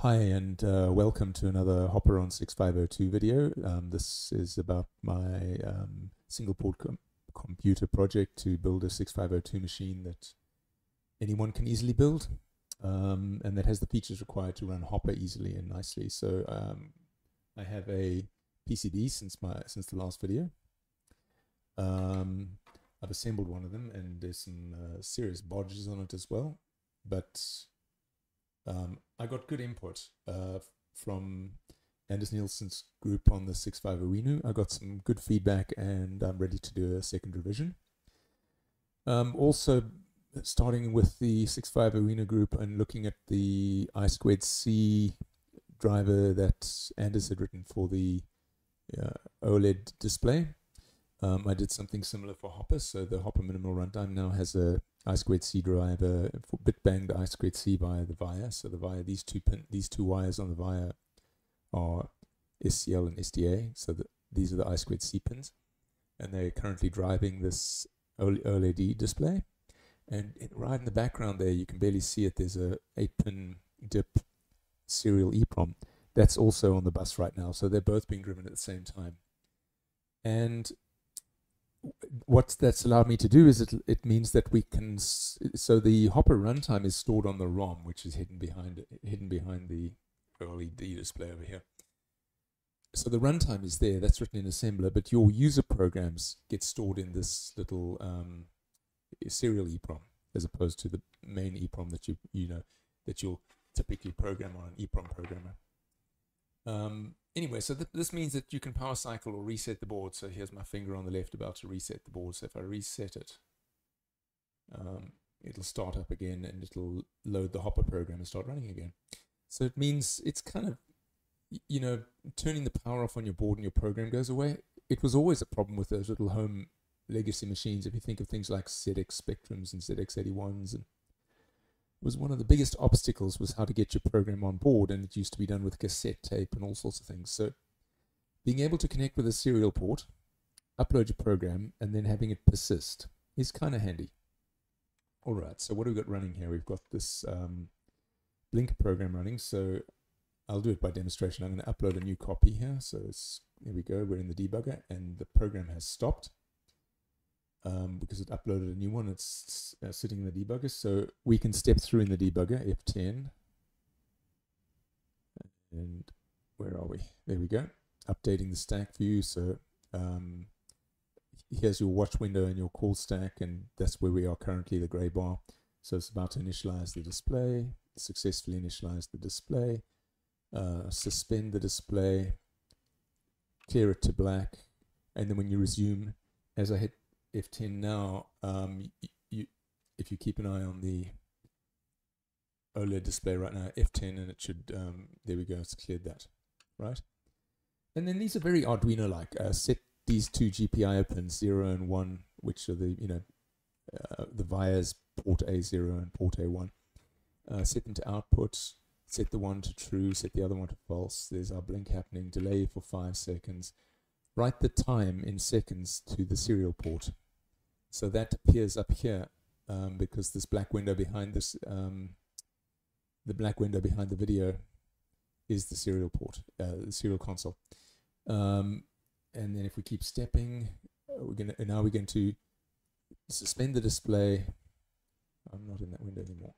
Hi and welcome to another Hopper on 6502 video. This is about my single port computer project to build a 6502 machine that anyone can easily build and that has the features required to run Hopper easily and nicely. So I have a PCB since the last video. I've assembled one of them and there's some serious bodges on it as well, but I got good input from Anders Nielsen's group on the 6.5 Arena. I got some good feedback and I'm ready to do a second revision. Also, starting with the 6.5 Arena group and looking at the I2C driver that Anders had written for the OLED display. I did something similar for Hopper, so the Hopper Minimal Runtime now has a I2C driver for bit-banged I2C via the via. So the via, these two wires on the via are SCL and SDA. So these are the I2C pins, and they're currently driving this OLED display. And right in the background there, you can barely see it. There's a 8-pin DIP serial EEPROM that's also on the bus right now. So they're both being driven at the same time. And what that's allowed me to do is it means that we can, so the Hopper runtime is stored on the ROM, which is hidden behind the OLED display over here. So the runtime is there, that's written in assembler, but your user programs get stored in this little serial EEPROM, as opposed to the main EEPROM that that you'll typically program on an EEPROM programmer. Anyway, so this means that you can power cycle or reset the board. So here's my finger on the left about to reset the board. So if I reset it, it'll start up again and it'll load the Hopper program and start running again. So it means it's kind of, turning the power off on your board and your program goes away. It was always a problem with those little home legacy machines. If you think of things like ZX Spectrums and ZX81s, and was one of the biggest obstacles was how to get your program on board, and it used to be done with cassette tape and all sorts of things. So being able to connect with a serial port, upload your program, and then having it persist is kind of handy. All right, so what have we got running here? We've got this Blink program running, so I'll do it by demonstration. I'm going to upload a new copy here. So here we go, we're in the debugger, and the program has stopped. Because it uploaded a new one, it's sitting in the debugger. So we can step through in the debugger, F10. And where are we? There we go. Updating the stack view. So here's your watch window and your call stack, and that's where we are currently, the gray bar. So it's about to initialize the display, successfully initialize the display, suspend the display, clear it to black, and then when you resume, as I hit F10 now, if you keep an eye on the OLED display right now, F10, and it should, there we go, it's cleared that, right? And then these are very Arduino-like. Set these two GPIO pins, 0 and 1, which are the, the vias port A0 and port A1. Set them to output, set the one to true, set the other one to false. There's our blink happening, delay for 5 seconds. Write the time in seconds to the serial port. So that appears up here because this black window behind this, the black window behind the video is the serial port, the serial console. And then if we keep stepping, now we're going to suspend the display. I'm not in that window anymore.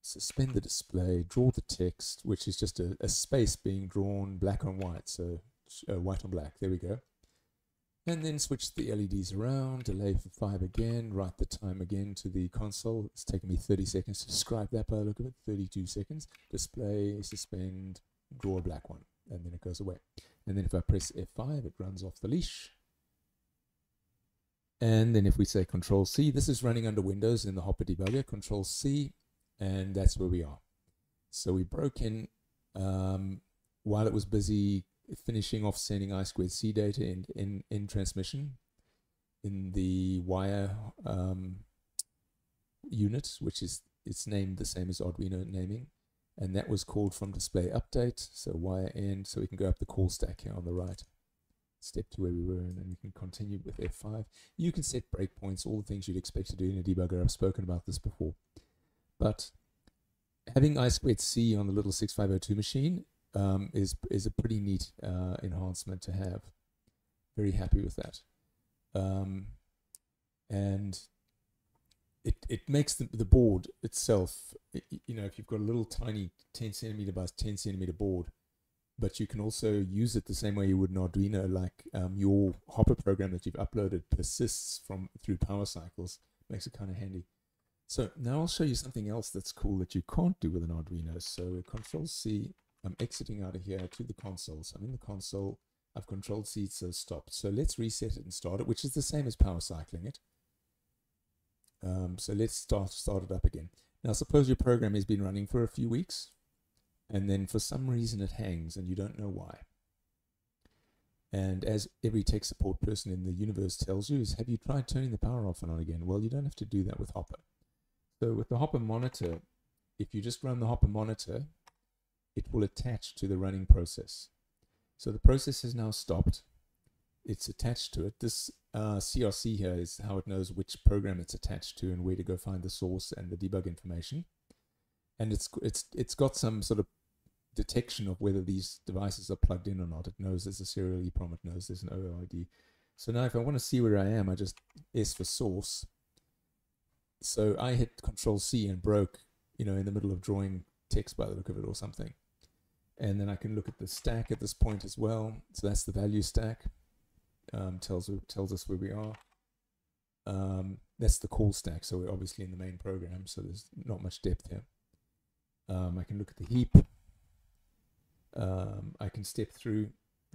Suspend the display, draw the text, which is just a space being drawn black on white. So white on black, there we go. And then switch the LEDs around, delay for 5 again, write the time again to the console. It's taken me 30 seconds to describe that by the look of it, 32 seconds. Display, suspend, draw a black one, and then it goes away. And then if I press F5, it runs off the leash. And then if we say Control C, this is running under Windows in the Hopper debugger, Control C, and that's where we are. So we broke in while it was busy finishing off sending I2C data in transmission in the wire unit, which is, it's named the same as Arduino naming, and that was called from display update, so wire end, so we can go up the call stack here on the right, step to where we were, and then we can continue with F5. You can set breakpoints, all the things you'd expect to do in a debugger. I've spoken about this before, but having I2C on the little 6502 machine is a pretty neat enhancement to have. Very happy with that. And it makes the board itself, you know, if you've got a little tiny 10 centimeter by 10 centimeter board, but you can also use it the same way you would an Arduino, like your Hopper program that you've uploaded persists through power cycles, makes it kind of handy. So now I'll show you something else that's cool that you can't do with an Arduino. So Control-C, I'm exiting out of here to the console. So I'm in the console, I've Control-C, so stopped. So let's reset it and start it, which is the same as power cycling it. So let's start it up again. Now suppose your program has been running for a few weeks, and then for some reason it hangs and you don't know why. And as every tech support person in the universe tells you, is have you tried turning the power off and on again? Well, you don't have to do that with Hopper. So with the Hopper monitor, if you just run the Hopper monitor, it will attach to the running process. So the process has now stopped. It's attached to it. This CRC here is how it knows which program it's attached to and where to go find the source and the debug information. And it's got some sort of detection of whether these devices are plugged in or not. It knows there's a serial EEPROM. It knows there's an OLED. So now if I want to see where I am, I just S for source. So I hit Control-C and broke, you know, in the middle of drawing text by the look of it or something. And then I can look at the stack at this point as well. So that's the value stack. Tells us where we are. That's the call stack. So we're obviously in the main program. So there's not much depth here. I can look at the heap. I can step through.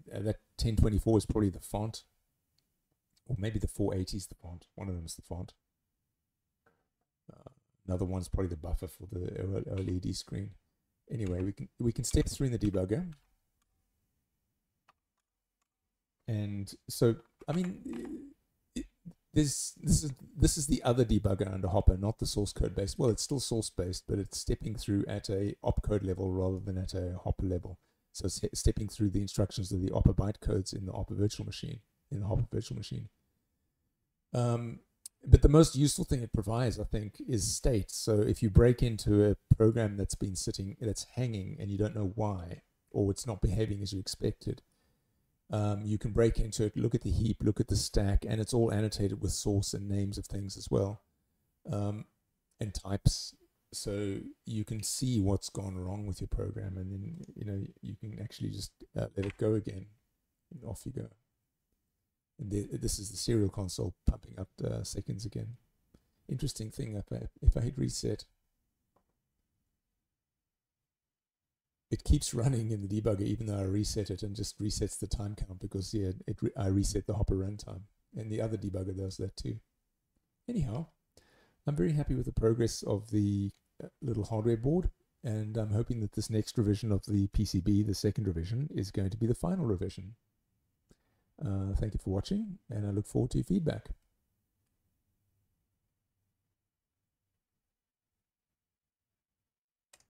That 1024 is probably the font. Or maybe the 480 is the font. One of them is the font. Another one's probably the buffer for the OLED screen. Anyway, we can step through in the debugger. And so, I mean, this is the other debugger under Hopper, not the source code based. Well, it's still source based, but it's stepping through at a opcode level rather than at a Hopper level. So it's stepping through the instructions of the Hopper bytecodes in the Hopper virtual machine, But the most useful thing it provides, I think, is state. So if you break into a program that's been sitting, that's hanging, and you don't know why, or it's not behaving as you expected, you can break into it, look at the heap, look at the stack, and it's all annotated with source and names of things as well, and types. So you can see what's gone wrong with your program, and then, you know, you can actually just let it go again, and off you go. And this is the serial console pumping up seconds again. Interesting thing, if I hit reset, it keeps running in the debugger even though I reset it, and just resets the time count because, yeah, I reset the Hopper runtime, and the other debugger does that too. Anyhow, I'm very happy with the progress of the little hardware board, and I'm hoping that this next revision of the PCB, the second revision, is going to be the final revision. Thank you for watching, and I look forward to your feedback.